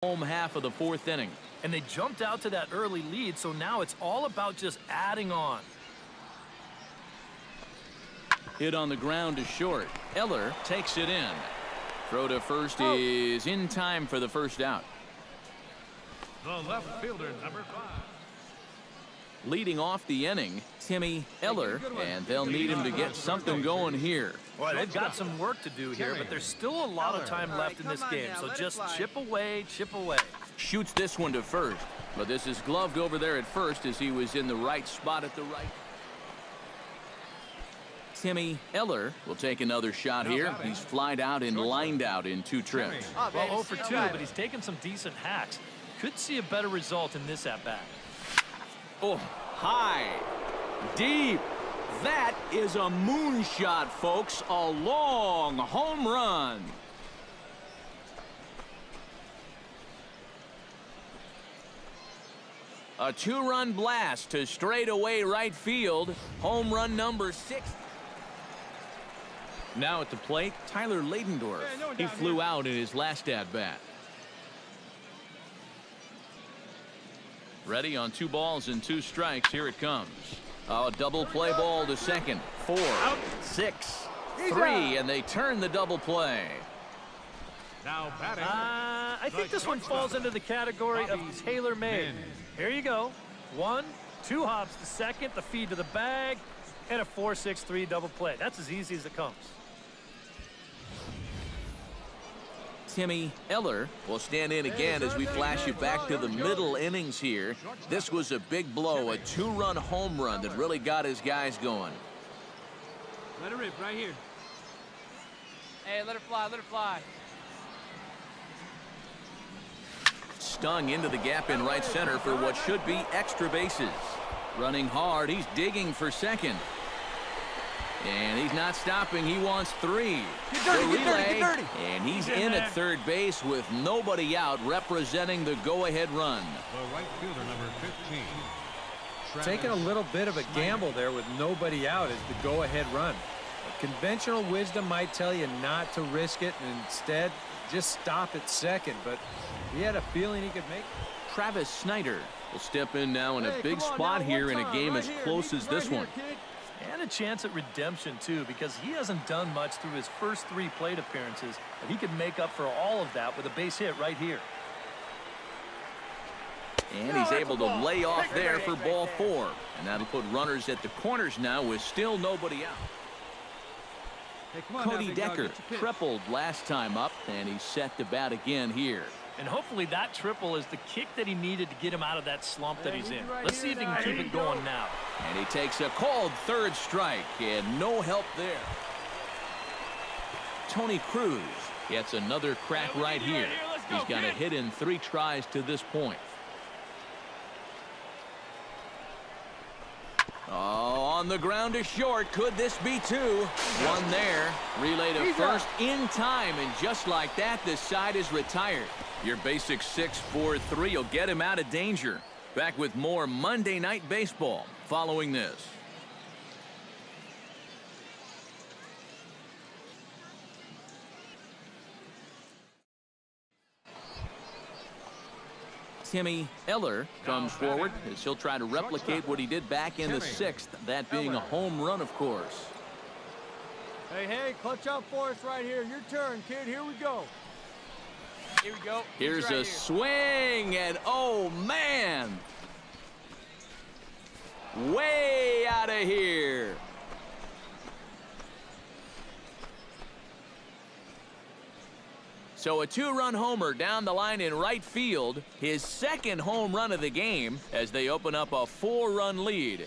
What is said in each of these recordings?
home half of the fourth inning. And they jumped out to that early lead, so now it's all about just adding on. Hit on the ground to short. Eller takes it in. Throw to first is in time for the first out. The left fielder, number 5. Leading off the inning, Timmy Eller, and they'll need him to get something going here. Well, they've got some work to do here, but there's still a lot of time left in this game, so just chip away, chip away. Shoots this one to first, but this is gloved over there at first as he was in the right spot at the right. Timmy Eller will take another shot here. He's flied out and lined out in 2 trips. Well, 0 for 2, but he's taken some decent hacks. Could see a better result in this at-bat. Oh, high, deep. That is a moonshot, folks. A long home run. A 2-run blast to straightaway right field. Home run number 6. Now at the plate, Tyler Ladendorf. He flew out in his last at-bat. Ready on 2 balls and 2 strikes. Here it comes. A double play ball to second. 4, 6, 3, and they turn the double play. Now batting. I think this one falls into the category of tailor-made. Here you go. 1, 2 hops to second, the feed to the bag, and a 4-6-3 double play. That's as easy as it comes. Timmy Eller will stand in again as we flash you back to the middle innings here. This was a big blow, a 2-run home run that really got his guys going. Let it rip right here. Hey, let it fly, let it fly. Stung into the gap in right center for what should be extra bases. Running hard, he's digging for second. And he's not stopping. He wants 3. Get dirty, get dirty, get dirty. And he's in at third base with nobody out, representing the go-ahead run. The right fielder, number 15. Taking a little bit of a gamble there with nobody out as the go-ahead run. Conventional wisdom might tell you not to risk it and instead just stop at second, but he had a feeling he could make it. Travis Snyder will step in now in a big spot here in a game as close as this one. And a chance at redemption, too, because he hasn't done much through his first 3 plate appearances, but he could make up for all of that with a base hit right here. And he's able to lay off there for ball 4. And that'll put runners at the corners now with still nobody out. Hey, come on Cody now, Decker tripled last time up, and he's set to bat again here. And hopefully that triple is the kick that he needed to get him out of that slump that he's in. Let's see if he can keep it going now. And he takes a called 3rd strike, and no help there. Tony Cruz gets another crack right here. He's got a hit in 3 tries to this point. Oh, on the ground to short. Could this be 2? 1 there. Relay to first in time, and just like that, this side is retired. Your basic 6-4-3 will get him out of danger. Back with more Monday Night Baseball following this. Timmy Eller comes forward as he'll try to replicate what he did back in the 6th, that being a home run, of course. Hey, clutch up for us right here. Your turn, kid. Here we go. Here we go. Here's right a here. swing, and oh, man. Way out of here. So a 2-run homer down the line in right field, his 2nd home run of the game as they open up a 4-run lead.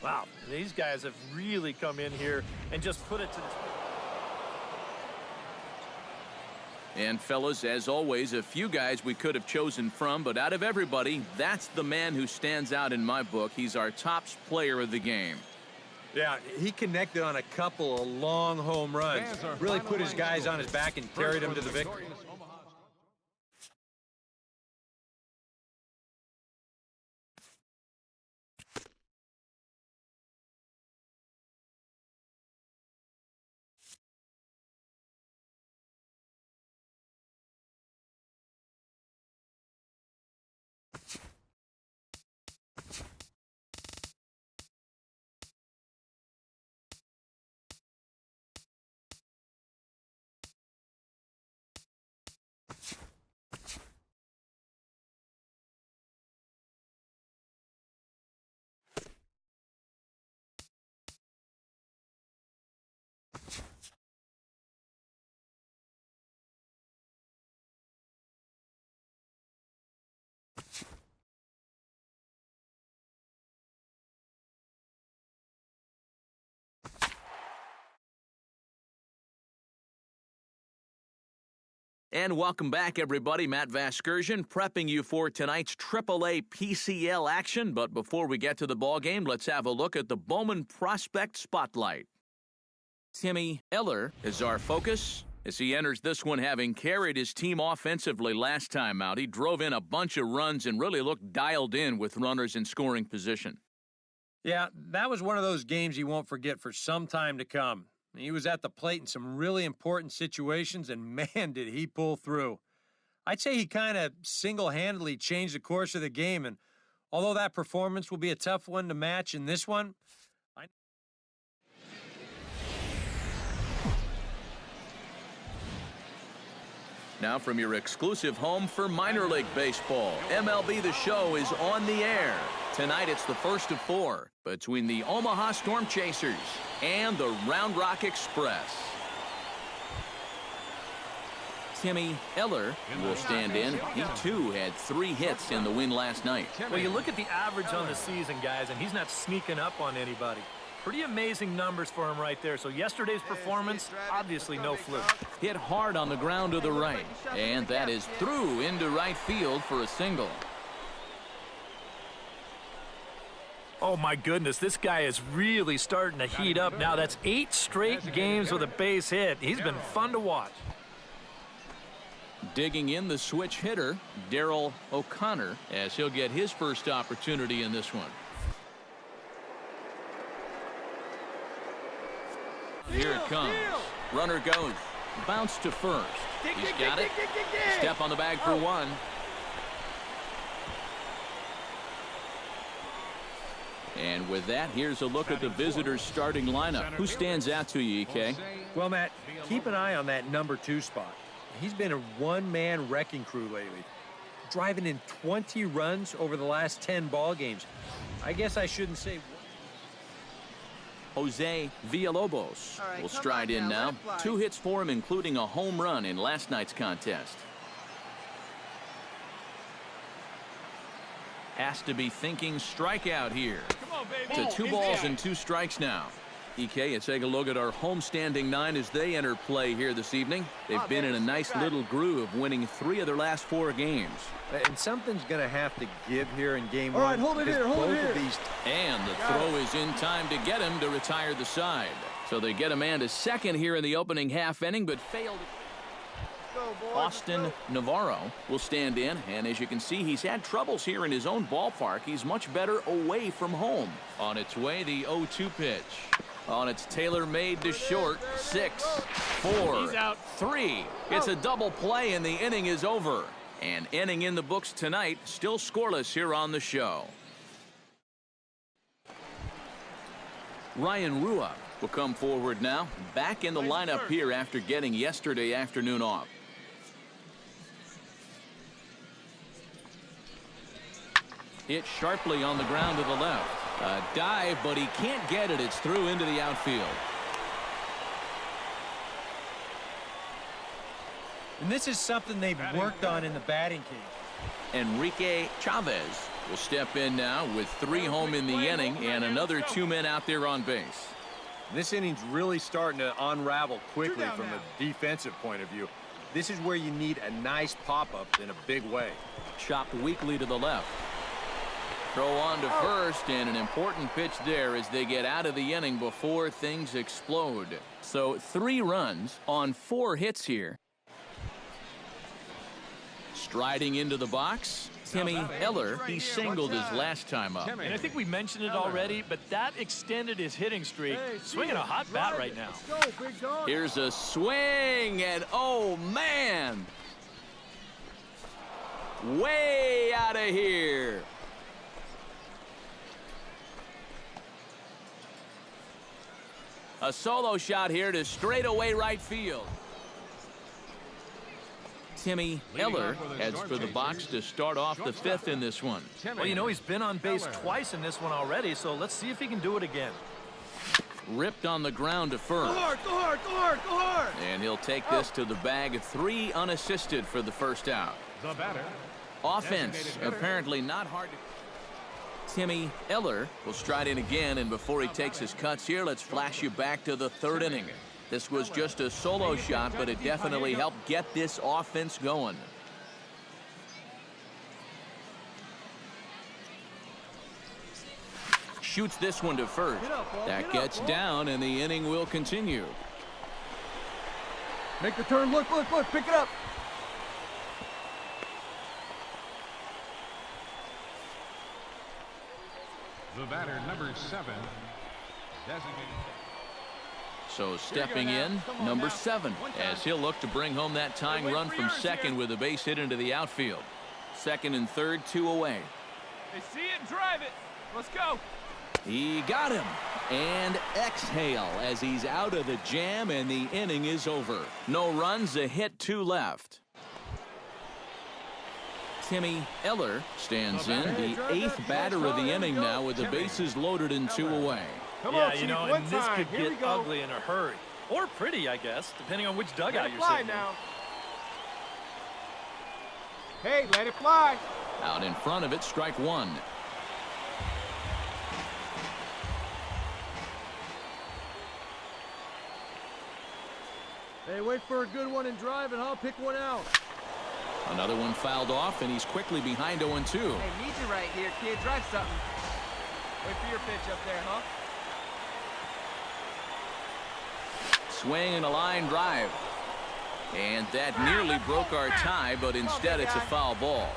Wow, these guys have really come in here and just put it to this. And fellas, as always, a few guys we could have chosen from, but out of everybody, that's the man who stands out in my book. He's our top player of the game. Yeah, he connected on a couple of long home runs. Really put his guys on his back and carried them to the victory. And welcome back, everybody. Matt Vasgersian prepping you for tonight's AAA PCL action. But before we get to the ballgame, let's have a look at the Bowman Prospect Spotlight. Timmy Eller is our focus as he enters this one having carried his team offensively last time out. He drove in a bunch of runs and really looked dialed in with runners in scoring position. Yeah, that was one of those games he won't forget for some time to come. He was at the plate in some really important situations, and man, did he pull through. I'd say he kind of single-handedly changed the course of the game, and although that performance will be a tough one to match in this one, Now from your exclusive home for minor league baseball, MLB The Show is on the air. Tonight it's the first of 4 between the Omaha Storm Chasers and the Round Rock Express. Timmy Eller will stand in. He, too, had 3 hits in the win last night. Well, you look at the average on the season, guys, and he's not sneaking up on anybody. Pretty amazing numbers for him right there. So yesterday's performance, obviously no fluke. Hit hard on the ground to the right, and that is through into right field for a single. Oh, my goodness, this guy is really starting to heat up now. That's 8 straight games with a base hit. He's been fun to watch. Digging in the switch hitter, Daryl O'Connor, as he'll get his first opportunity in this one. Here it comes. Runner goes. Bounce to first. He's got it. Step on the bag for 1. And with that, here's a look at the visitors' starting lineup. Who stands out to you, EK? well, Matt, keep an eye on that number 2 spot. He's been a one-man wrecking crew lately, driving in 20 runs over the last 10 ball games. I guess I shouldn't say. Jose Villalobos will stride in now. 2 hits for him, including a home run in last night's contest. Has to be thinking strikeout here. To 2 balls and 2 strikes now. EK, let's take a look at our homestanding 9 as they enter play here this evening. They've been in a nice little groove, winning 3 of their last 4 games. And something's going to have to give here in game 1. All right, hold it here, hold it here. And the throw is in time to get him to retire the side. So they get a man to second here in the opening half inning, but failed. Austin Navarro will stand in, and as you can see, he's had troubles here in his own ballpark. He's much better away from home. On its way, the 0-2 pitch. On its tailor-made to short. 6, 4, 3. It's a double play, and the inning is over. An inning in the books tonight, still scoreless here on the show. Ryan Rua will come forward now, back in the lineup here after getting yesterday afternoon off. Hit sharply on the ground to the left. A dive, but he can't get it. It's through into the outfield. And this is something they've worked on in the batting cage. Enrique Chavez will step in now with 3 home in the inning and another 2 men out there on base. This inning's really starting to unravel quickly from a defensive point of view. This is where you need a nice pop-up in a big way. Chopped weakly to the left. Throw on to first, and an important pitch there as they get out of the inning before things explode. So 3 runs on 4 hits here. Striding into the box, Timmy Eller. He singled his last time up. And I think we mentioned it already, but that extended his hitting streak. Swinging a hot bat right now. Here's a swing, and oh, man. Way out of here. A solo shot here to straightaway right field. Timmy Eller heads for the box to start off the 5th in this one. Well, you know, he's been on base twice in this one already, so let's see if he can do it again. Ripped on the ground to first. Go hard, go hard, go hard, go hard. And he'll take this to the bag of 3 unassisted for the first out. The batter. Offense Designated hitter. apparently not hard to... Timmy Eller will stride in again, and before he takes his cuts here, let's flash you back to the 3rd inning. This was just a solo shot, but it definitely helped get this offense going. Shoots this one to first. That gets down, and the inning will continue. Make the turn. Look, look, look. Pick it up. The batter, number 7. Designated. So stepping in, number 7, as he'll look to bring home that tying run from second with a base hit into the outfield. Second and third, 2 away. They see it and drive it. Let's go. He got him. And exhale as he's out of the jam, and the inning is over. No runs, a hit, 2 left. Timmy Eller stands in, the 8th batter of the inning now with the bases loaded and 2 away. Yeah, you know, and this could get ugly in a hurry. Or pretty, I guess, depending on which dugout you're sitting in. Hey, let it fly. Out in front of it, strike 1. Hey, wait for a good one and drive, and I'll pick one out. Another one fouled off, and he's quickly behind 0-2. Hey, need you right here, kid. Drive something. Wait for your pitch up there, huh? Swing and a line drive. And that nearly broke our tie, but instead it's a foul ball.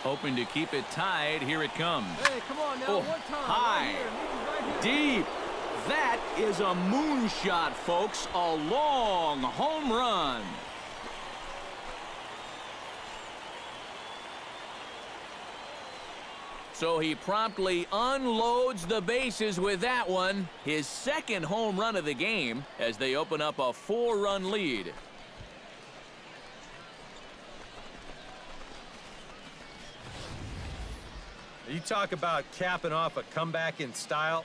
Hoping to keep it tied. Here it comes. Hey, come on now, Oh, one time. high. Right here. Right here. Deep. That is a moonshot, folks. A long home run. So he promptly unloads the bases with that one. His second home run of the game as they open up a 4-run lead. You talk about capping off a comeback in style.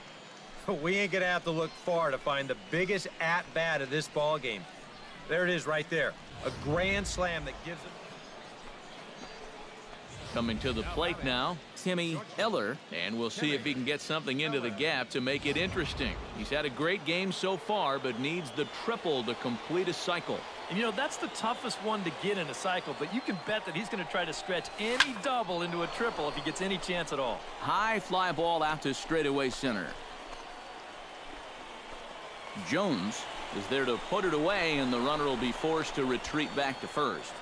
We ain't gonna have to look far to find the biggest at-bat of this ball game. There it is right there. A grand slam that gives it. Coming to the plate now, Timmy Eller, and we'll see if he can get something into the gap to make it interesting. He's had a great game so far, but needs the triple to complete a cycle. And you know, that's the toughest one to get in a cycle, but you can bet that he's going to try to stretch any double into a triple if he gets any chance at all. High fly ball out to straightaway center. Jones is there to put it away, and the runner will be forced to retreat back to first.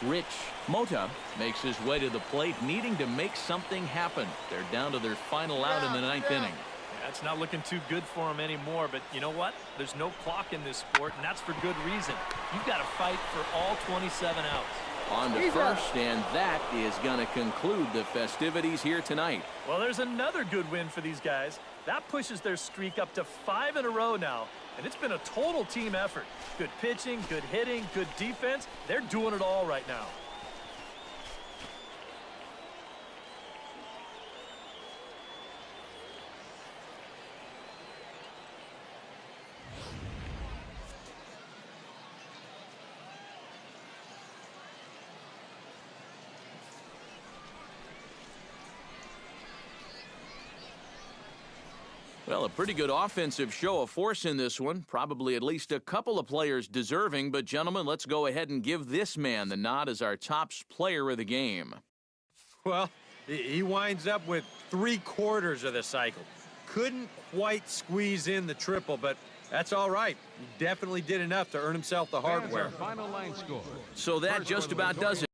Rich Mota makes his way to the plate, needing to make something happen. They're down to their final out in the 9th inning. Yeah, it's not looking too good for him anymore, but you know what? There's no clock in this sport, and that's for good reason. You've got to fight for all 27 outs. On to first, and that is going to conclude the festivities here tonight. Well, there's another good win for these guys. That pushes their streak up to 5 in a row now, and it's been a total team effort. Good pitching, good hitting, good defense. They're doing it all right now. Well, a pretty good offensive show of force in this one. Probably at least a couple of players deserving. But, gentlemen, let's go ahead and give this man the nod as our top player of the game. Well, he winds up with 3/4 of the cycle. Couldn't quite squeeze in the triple, but that's all right. He definitely did enough to earn himself the hardware. Final line score. So that just about does it.